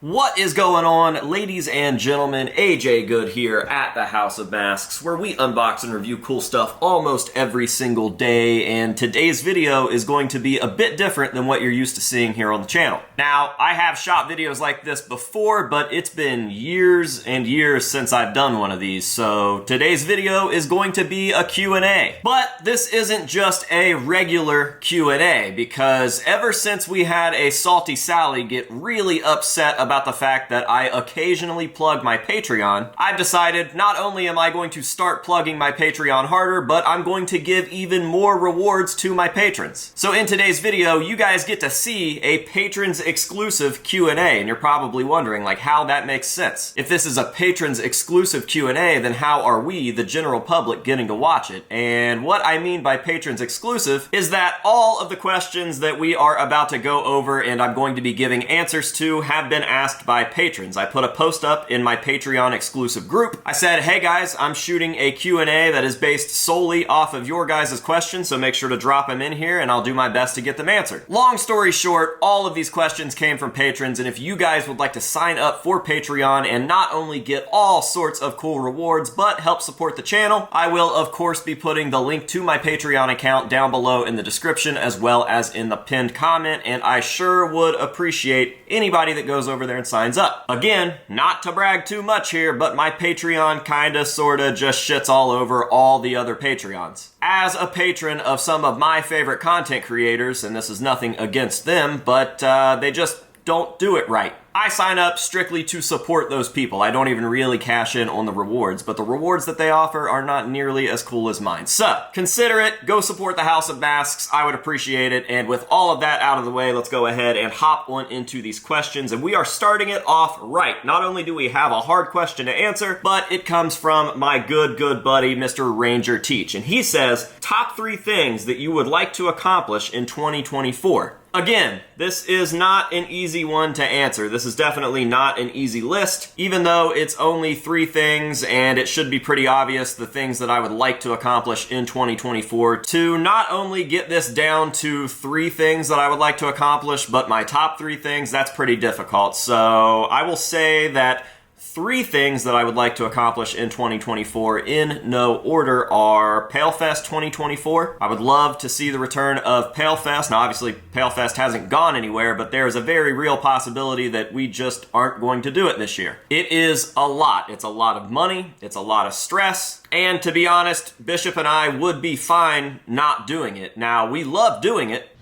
What is going on, ladies and gentlemen? AJ Good here at the House of Masks, where we unbox and review cool stuff almost every single day, and today's video is going to be a bit different than what you're used to seeing here on the channel. Now, I have shot videos like this before, but it's been years and years since I've done one of these, so today's video is going to be a Q&A. But this isn't just a regular Q&A, because ever since we had a Salty Sally get really upset about the fact that I occasionally plug my Patreon, I've decided not only am I going to start plugging my Patreon harder, but I'm going to give even more rewards to my patrons. So in today's video, you guys get to see a patrons exclusive Q&A, and you're probably wondering like how that makes sense. If this is a patrons exclusive Q&A, then how are we, the general public, getting to watch it? And what I mean by patrons exclusive is that all of the questions that we are about to go over and I'm going to be giving answers to have been asked by patrons. I put a post up in my Patreon exclusive group. I said, hey guys, I'm shooting a Q&A that is based solely off of your guys' questions, so make sure to drop them in here and I'll do my best to get them answered. Long story short, all of these questions came from patrons, and if you guys would like to sign up for Patreon and not only get all sorts of cool rewards, but help support the channel, I will of course be putting the link to my Patreon account down below in the description as well as in the pinned comment, and I sure would appreciate anybody that goes over there and signs up. Again, not to brag too much here, but my Patreon kinda sorta just shits all over all the other Patreons. As a patron of some of my favorite content creators, and this is nothing against them, but they just don't do it right. I sign up strictly to support those people. I don't even really cash in on the rewards, but the rewards that they offer are not nearly as cool as mine. So, consider it. Go support the House of Masks. I would appreciate it. And with all of that out of the way, let's go ahead and hop on into these questions. And we are starting it off right. Not only do we have a hard question to answer, but it comes from my good buddy, Mr. Ranger Teach. And he says, top 3 things that you would like to accomplish in 2024. Again, this is not an easy one to answer. This is definitely not an easy list, even though it's only 3 things, and it should be pretty obvious the things that I would like to accomplish in 2024. To not only get this down to 3 things that I would like to accomplish, but my top 3 things, that's pretty difficult. So I will say that 3 things that I would like to accomplish in 2024 in no order are PaleFest 2024. I would love to see the return of PaleFest. Now obviously PaleFest hasn't gone anywhere, but there is a very real possibility that we just aren't going to do it this year. It is a lot. It's a lot of money. It's a lot of stress. And to be honest, Bishop and I would be fine not doing it. Now we love doing it.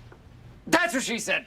That's what she said.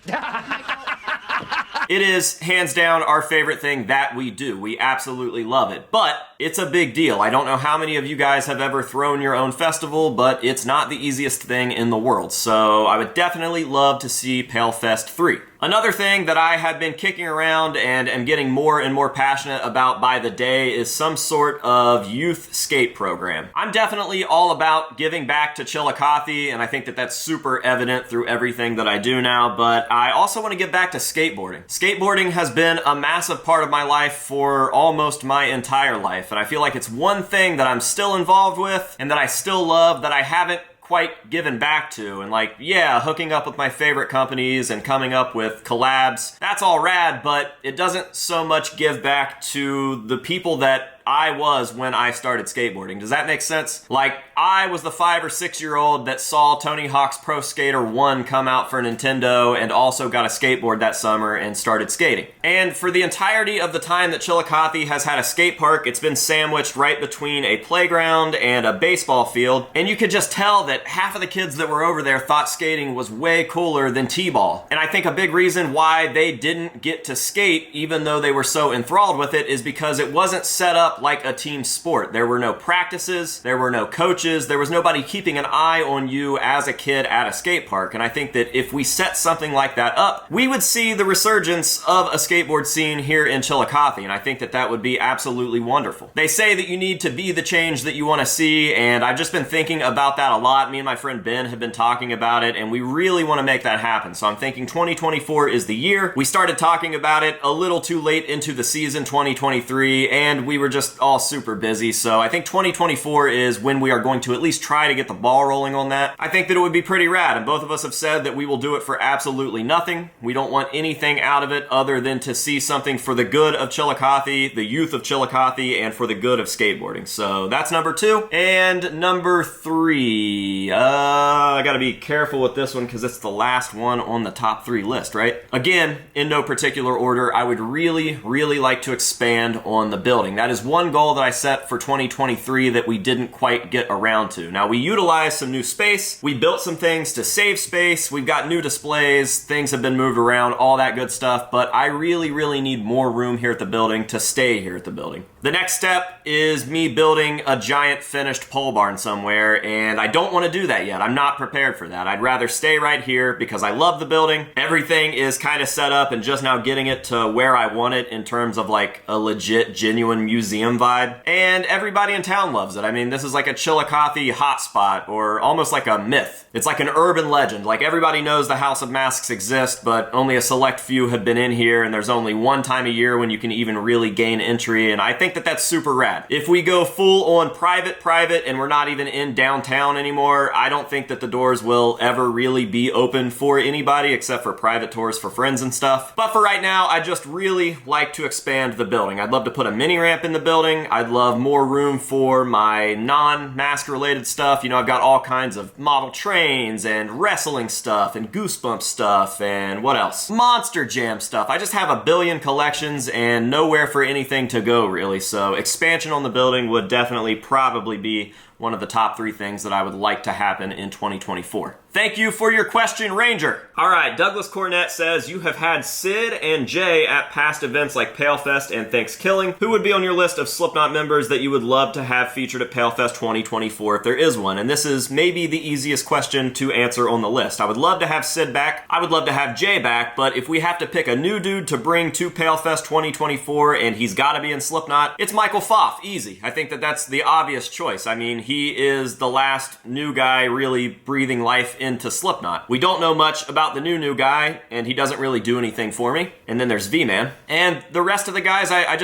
It is hands down our favorite thing that we do. We absolutely love it, but it's a big deal. I don't know how many of you guys have ever thrown your own festival, but it's not the easiest thing in the world. So I would definitely love to see PaleFest 3. Another thing that I have been kicking around and am getting more and more passionate about by the day is some sort of youth skate program. I'm definitely all about giving back to Chillicothe, and I think that that's super evident through everything that I do now, but I also want to give back to skateboarding. Skateboarding has been a massive part of my life for almost my entire life, and I feel like it's one thing that I'm still involved with and that I still love that I haven't quite given back to. And like, yeah, hooking up with my favorite companies and coming up with collabs, that's all rad, but it doesn't so much give back to the people that I was when I started skateboarding. Does that make sense? Like, I was the 5 or 6 year old that saw Tony Hawk's Pro Skater 1 come out for Nintendo and also got a skateboard that summer and started skating. And for the entirety of the time that Chillicothe has had a skate park, it's been sandwiched right between a playground and a baseball field, and you could just tell that half of the kids that were over there thought skating was way cooler than t-ball. And I think a big reason why they didn't get to skate, even though they were so enthralled with it, is because it wasn't set up like a team sport. There were no practices, there were no coaches, there was nobody keeping an eye on you as a kid at a skate park. And I think that if we set something like that up, we would see the resurgence of a skateboard scene here in Chillicothe, and I think that that would be absolutely wonderful. They say that you need to be the change that you want to see, and I've just been thinking about that a lot, Me and my friend Ben have been talking about it, and we really want to make that happen. So I'm thinking 2024 is the year. We started talking about it a little too late into the season, 2023, and we were just all super busy. So I think 2024 is when we are going to at least try to get the ball rolling on that. I think that it would be pretty rad, and both of us have said that we will do it for absolutely nothing. We don't want anything out of it other than to see something for the good of Chillicothe, the youth of Chillicothe, and for the good of skateboarding. So that's number 2. And number 3, I gotta be careful with this one because it's the last one on the top 3 list, right? Again, in no particular order, I would really like to expand on the building. That is one goal that I set for 2023 that we didn't quite get around to. Now, we utilized some new space. We built some things to save space. We've got new displays. Things have been moved around, all that good stuff. But I really need more room here at the building to stay here at the building. The next step is me building a giant finished pole barn somewhere, and I don't want to do that yet. I'm not prepared for that. I'd rather stay right here because I love the building. Everything is kind of set up and just now getting it to where I want it in terms of like a legit, genuine museum vibe. And everybody in town loves it. I mean, this is like a Chillicothe hotspot or almost like a myth. It's like an urban legend. Like everybody knows the House of Masks exists, but only a select few have been in here, and there's only one time a year when you can even really gain entry, and I think that that's super rad. If we go full on private, and we're not even in downtown anymore, I don't think that the doors will ever really be open for anybody except for private tours for friends and stuff. But for right now, I just really like to expand the building. I'd love to put a mini ramp in the building. I'd love more room for my non-mask related stuff. You know, I've got all kinds of model trains and wrestling stuff and Goosebumps stuff and what else? Monster Jam stuff. I just have a billion collections and nowhere for anything to go really. So expansion on the building would definitely probably be one of the top 3 things that I would like to happen in 2024. Thank you for your question, Ranger. All right, Douglas Cornett says, you have had Sid and Jay at past events like Palefest and Thanksgiving. Who would be on your list of Slipknot members that you would love to have featured at Palefest 2024 if there is one? And this is maybe the easiest question to answer on the list. I would love to have Sid back. I would love to have Jay back, but if we have to pick a new dude to bring to Palefest 2024 and he's gotta be in Slipknot, it's Michael Pfaff, easy. I think that that's the obvious choice. I mean, he is the last new guy really breathing life into Slipknot. We don't know much about the new guy, and he doesn't really do anything for me. And then there's V-Man. And the rest of the guys, I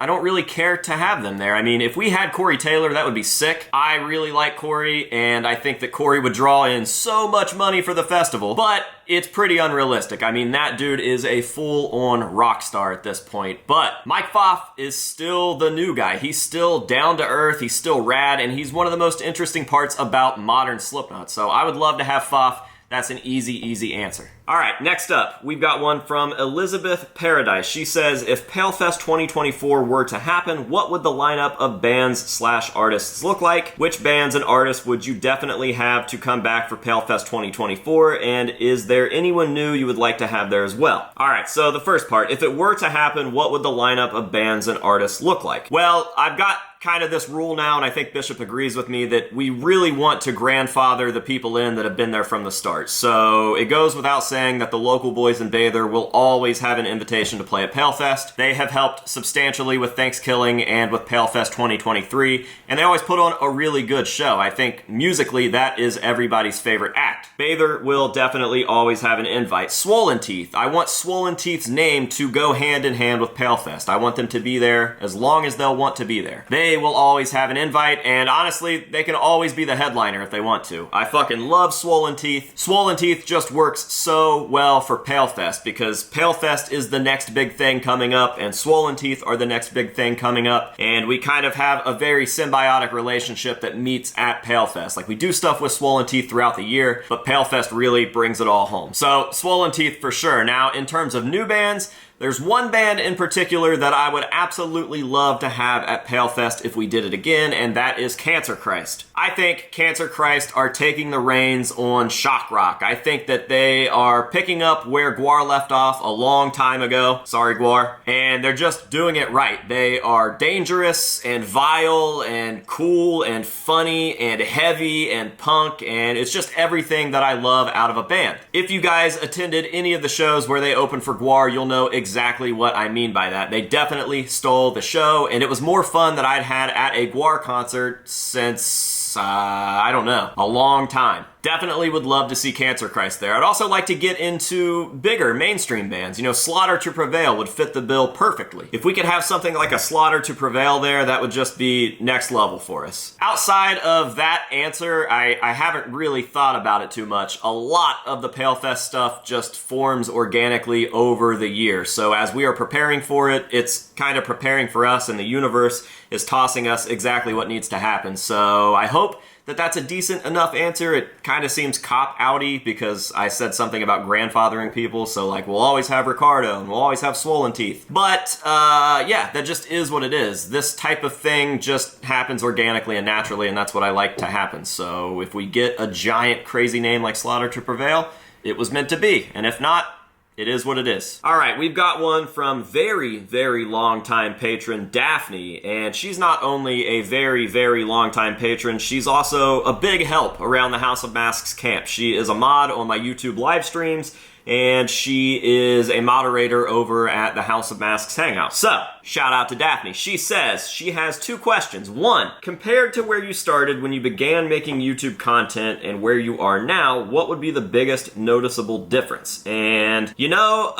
don't really care to have them there. I mean, if we had Corey Taylor, that would be sick. I really like Corey, and I think that Corey would draw in so much money for the festival, but it's pretty unrealistic. I mean, that dude is a full-on rock star at this point. But Mike Pfaff is still the new guy. He's still down to earth, he's still rad, and he's one of the most interesting parts about modern Slipknot. So I would love to have Pfaff. That's an easy answer. All right, next up, we've got one from Elizabeth Paradise. She says, if Palefest 2024 were to happen, what would the lineup of bands/artists look like? Which bands and artists would you definitely have to come back for Palefest 2024? And is there anyone new you would like to have there as well? All right, so the first part, if it were to happen, what would the lineup of bands and artists look like? Well, I've got kind of this rule now, and I think Bishop agrees with me, that we really want to grandfather the people in that have been there from the start. So it goes without saying that the local boys in Bather will always have an invitation to play at Palefest. They have helped substantially with Thanksgiving and with Palefest 2023, and they always put on a really good show. I think musically that is everybody's favorite act. Bather will definitely always have an invite. Swollen Teeth. I want Swollen Teeth's name to go hand in hand with Palefest. I want them to be there as long as they'll want to be there. They will always have an invite, and honestly, they can always be the headliner if they want to. I fucking love Swollen Teeth. Swollen Teeth just works so well for Palefest because Palefest is the next big thing coming up, and Swollen Teeth are the next big thing coming up, and we kind of have a very symbiotic relationship that meets at Palefest. Like, we do stuff with Swollen Teeth throughout the year, but Palefest really brings it all home. So, Swollen Teeth for sure. Now, in terms of new bands, there's one band in particular that I would absolutely love to have at Palefest if we did it again, and that is Cancer Christ. I think Cancer Christ are taking the reins on shock rock. I think that they are picking up where Gwar left off a long time ago. Sorry, Gwar. And they're just doing it right. They are dangerous and vile and cool and funny and heavy and punk, and it's just everything that I love out of a band. If you guys attended any of the shows where they opened for Gwar, you'll know exactly what I mean by that. They definitely stole the show, and it was more fun that I'd had at a Gwar concert since I don't know, a long time. Definitely would love to see Cancer Christ there. I'd also like to get into bigger mainstream bands. You know, Slaughter to Prevail would fit the bill perfectly. If we could have something like a Slaughter to Prevail there, that would just be next level for us. Outside of that answer, I haven't really thought about it too much. A lot of the PaleFest stuff just forms organically over the year. So as we are preparing for it, it's kind of preparing for us, and the universe is tossing us exactly what needs to happen. So I hope that that's a decent enough answer. It kind of seems cop-outy because I said something about grandfathering people, so like we'll always have Ricardo and we'll always have swollen teeth. But yeah, that just is what it is. This type of thing just happens organically and naturally, and that's what I like to happen. So if we get a giant crazy name like Slaughter to Prevail, it was meant to be. And if not, it is what it is. All right, we've got one from very, very long-time patron Daphne, and she's not only a very, very long-time patron, she's also a big help around the House of Masks camp. She is a mod on my YouTube live streams, and she is a moderator over at the House of Masks Hangout. So, shout out to Daphne. She says she has 2 questions. 1, compared to where you started when you began making YouTube content and where you are now, what would be the biggest noticeable difference? And, you know,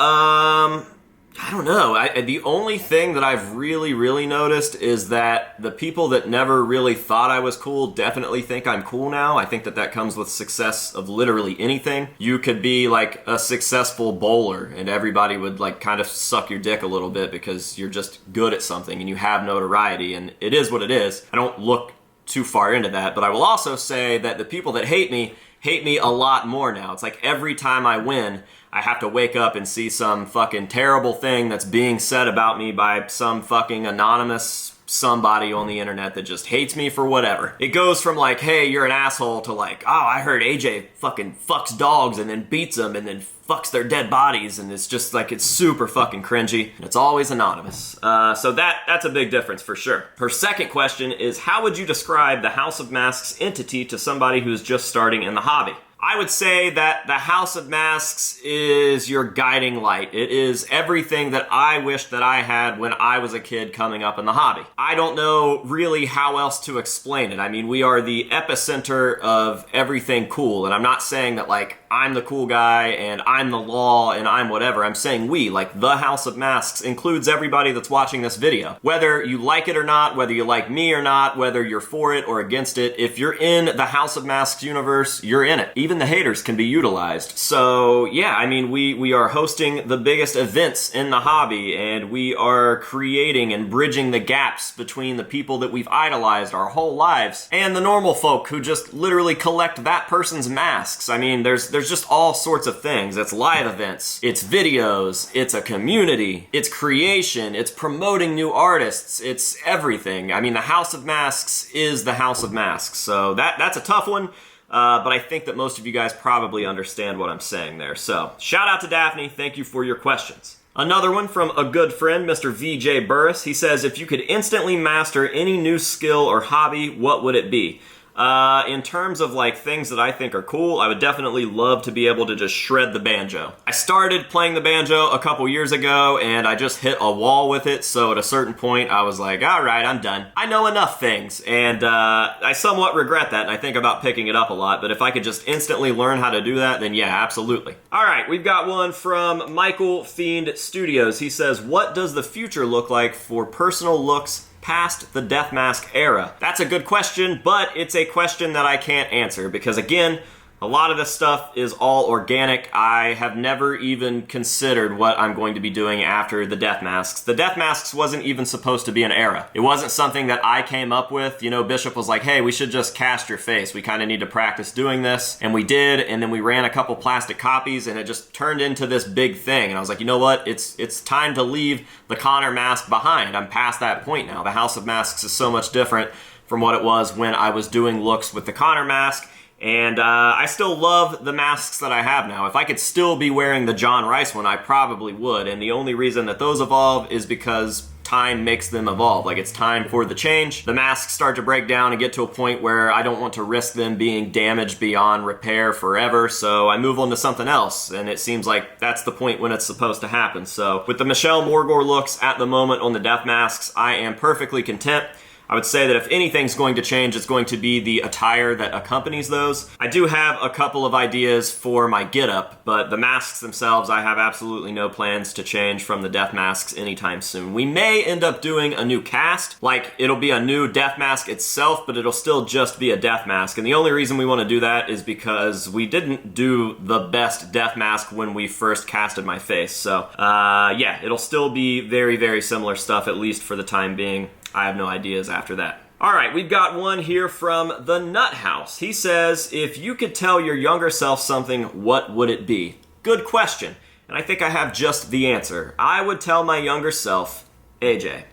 I don't know. The only thing that I've really noticed is that the people that never really thought I was cool definitely think I'm cool now. I think that that comes with success of literally anything. You could be like a successful bowler and everybody would like kind of suck your dick a little bit because you're just good at something and you have notoriety, and it is what it is. I don't look too far into that, but I will also say that the people that hate me a lot more now. It's like every time I win, I have to wake up and see some fucking terrible thing that's being said about me by some fucking anonymous somebody on the internet that just hates me for whatever. It goes from like, hey, you're an asshole, to like, oh, I heard AJ fucking fucks dogs and then beats them and then fucks their dead bodies, and it's just like, it's super fucking cringy, and it's always anonymous. So that's a big difference for sure. Her second question is, how would you describe the House of Masks entity to somebody who's just starting in the hobby? I would say that the House of Masks is your guiding light. It is everything that I wish that I had when I was a kid coming up in the hobby. I don't know really how else to explain it. I mean, we are the epicenter of everything cool, and I'm not saying that like I'm the cool guy and I'm the law and I'm whatever. I'm saying we, like the House of Masks, includes everybody that's watching this video. Whether you like it or not, whether you like me or not, whether you're for it or against it, if you're in the House of Masks universe, you're in it. Even the haters can be utilized. So yeah, I mean, we are hosting the biggest events in the hobby, and we are creating and bridging the gaps between the people that we've idolized our whole lives and the normal folk who just literally collect that person's masks. I mean, there's just all sorts of things. It's live events, it's videos, it's a community, it's creation, it's promoting new artists, it's everything. I mean, the House of Masks is the House of Masks. So that's a tough one. But I think that most of you guys probably understand what I'm saying there. So, shout out to Daphne. Thank you for your questions. Another one from a good friend, Mr. VJ Burris. He says, if you could instantly master any new skill or hobby, what would it be? In terms of like things that I think are cool, I would definitely love to be able to just shred the banjo. I started playing the banjo a couple years ago and I just hit a wall with it, so at a certain point I was like, alright, I'm done. I know enough things, and I somewhat regret that, and I think about picking it up a lot, but if I could just instantly learn how to do that, then yeah, absolutely. Alright, we've got one from Michael Fiend Studios. He says, what does the future look like for personal looks past the death mask era? That's a good question, but it's a question that I can't answer because, again, a lot of this stuff is all organic. I have never even considered what I'm going to be doing after the death masks. The death masks wasn't even supposed to be an era. It wasn't something that I came up with. You know, Bishop was like, hey, we should just cast your face. We kind of need to practice doing this. And we did, and then we ran a couple plastic copies, and it just turned into this big thing. And I was like, you know what? It's time to leave the Connor mask behind. I'm past that point now. The House of Masks is so much different from what it was when I was doing looks with the Connor mask. And I still love the masks that I have now. If I could still be wearing the John Rice one, I probably would. And the only reason that those evolve is because time makes them evolve. Like, it's time for the change. The masks start to break down and get to a point where I don't want to risk them being damaged beyond repair forever, so I move on to something else. And it seems like that's the point when it's supposed to happen. So with the Michelle Morgor looks at the moment on the death masks, I am perfectly content. I would say that if anything's going to change, it's going to be the attire that accompanies those. I do have a couple of ideas for my getup, but the masks themselves, I have absolutely no plans to change from the death masks anytime soon. We may end up doing a new cast, like it'll be a new death mask itself, but it'll still just be a death mask. And the only reason we want to do that is because we didn't do the best death mask when we first casted my face. So yeah, it'll still be very, very similar stuff, at least for the time being. I have no ideas after that. All right, we've got one here from the Nut House. He says, if you could tell your younger self something, what would it be? Good question. And I think I have just the answer. I would tell my younger self, AJ,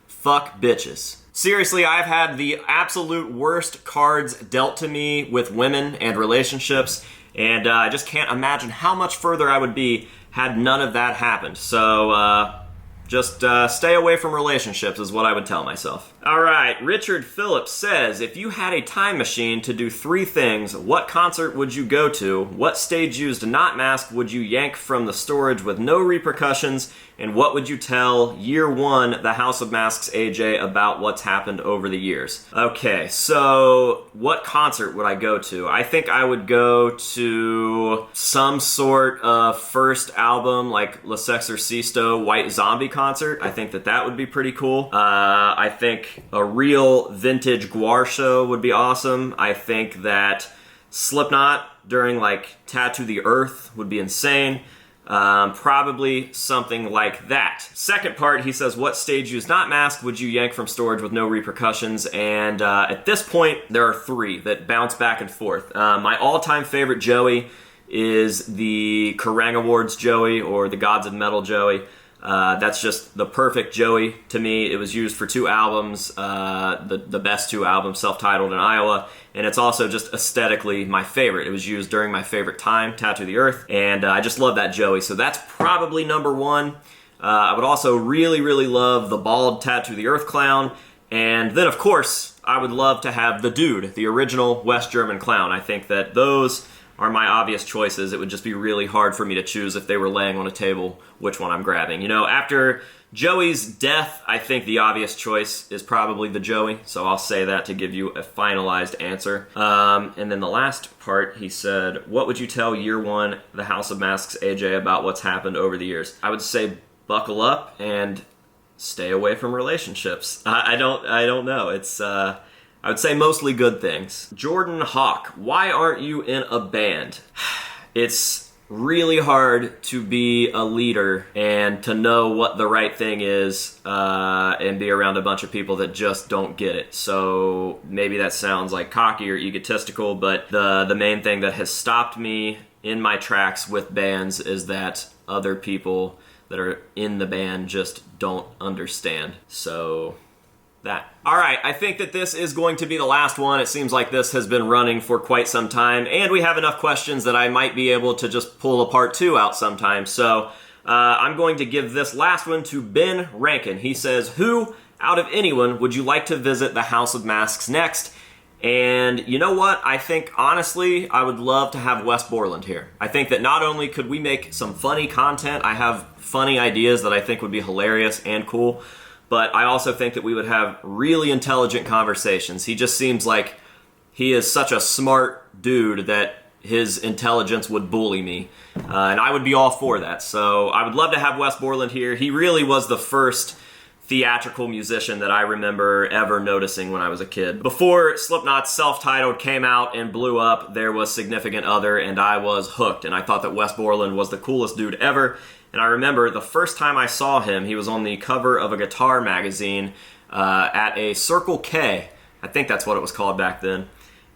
fuck bitches. Seriously, I've had the absolute worst cards dealt to me with women and relationships, and I just can't imagine how much further I would be had none of that happened. So, just stay away from relationships is what I would tell myself. All right, Richard Phillips says, if you had a time machine to do 3 things, what concert would you go to? What stage used not mask would you yank from the storage with no repercussions? And what would you tell year 1, the House of Masks AJ, about what's happened over the years? Okay, so what concert would I go to? I think I would go to some sort of first album, like Le Sexorcisto White Zombie concert. I think that would be pretty cool. I think a real vintage Gwar show would be awesome. I think that Slipknot during like Tattoo the Earth would be insane. Probably something like that. Second part, he says, what stage used not masked would you yank from storage with no repercussions? And at this point, there are 3 that bounce back and forth. My all-time favorite Joey is the Kerrang Awards Joey, or the Gods of Metal Joey. That's just the perfect Joey to me. It was used for 2 albums, the best 2 albums, self-titled in Iowa, and it's also just aesthetically my favorite. It was used during my favorite time, Tattoo the Earth, and I just love that Joey, so that's probably number 1. I would also really, really love the bald Tattoo the Earth clown, and then of course, I would love to have the Dude, the original West German clown. I think that those are my obvious choices. It would just be really hard for me to choose if they were laying on a table which one I'm grabbing. You know, after Joey's death, I think the obvious choice is probably the Joey, so I'll say that to give you a finalized answer. And then the last part, he said, what would you tell year 1, the House of Masks AJ, about what's happened over the years? I would say buckle up and stay away from relationships. I don't know. It's I would say mostly good things. Jordan Hawk, why aren't you in a band? It's really hard to be a leader and to know what the right thing is and be around a bunch of people that just don't get it. So maybe that sounds like cocky or egotistical, but the main thing that has stopped me in my tracks with bands is that other people that are in the band just don't understand. So that. All right, I think that this is going to be the last one. It seems like this has been running for quite some time, and we have enough questions that I might be able to just pull a part 2 out sometime. So I'm going to give this last one to Ben Rankin. He says, who out of anyone would you like to visit the House of Masks next? And you know what? I think, honestly, I would love to have Wes Borland here. I think that not only could we make some funny content, I have funny ideas that I think would be hilarious and cool, but I also think that we would have really intelligent conversations. He just seems like he is such a smart dude that his intelligence would bully me. And I would be all for that. So I would love to have Wes Borland here. He really was the first theatrical musician that I remember ever noticing when I was a kid. Before Slipknot's self-titled came out and blew up, there was Significant Other, and I was hooked. And I thought that Wes Borland was the coolest dude ever. And I remember the first time I saw him, he was on the cover of a guitar magazine at a Circle K. I think that's what it was called back then.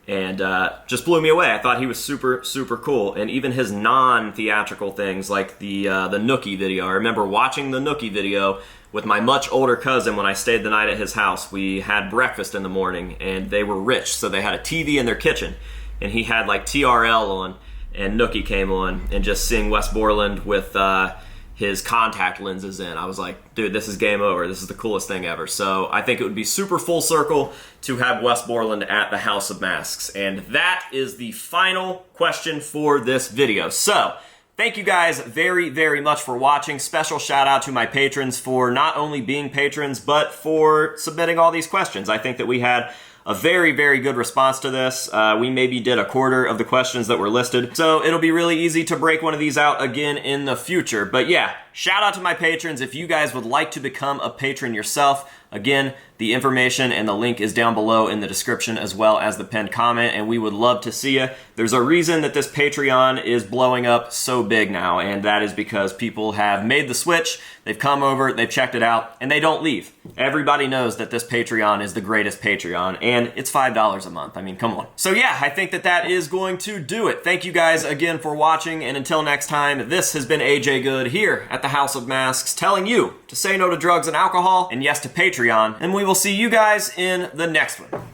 And just blew me away. I thought he was super, super cool. And even his non-theatrical things, like the Nookie video. I remember watching the Nookie video with my much older cousin when I stayed the night at his house. We had breakfast in the morning, and they were rich, so they had a TV in their kitchen. And he had like TRL on, and Nookie came on, and just seeing Wes Borland with his contact lenses in, I was like, dude, this is game over. This is the coolest thing ever. So I think it would be super full circle to have Wes Borland at the House of Masks. And that is the final question for this video. So thank you guys very, very much for watching. Special shout out to my patrons for not only being patrons, but for submitting all these questions. I think that we had a very, very good response to this. We maybe did a quarter of the questions that were listed, so it'll be really easy to break one of these out again in the future. But yeah, shout out to my patrons. If you guys would like to become a patron yourself, again, the information and the link is down below in the description as well as the pinned comment, and we would love to see you. There's a reason that this Patreon is blowing up so big now, and that is because people have made the switch, they've come over, they've checked it out, and they don't leave. Everybody knows that this Patreon is the greatest Patreon, and it's $5 a month. I mean, come on. So yeah, I think that that is going to do it. Thank you guys again for watching, and until next time, this has been AJ Good here at the House of Masks, telling you to say no to drugs and alcohol, and yes to Patreon, and we will see you guys in the next one.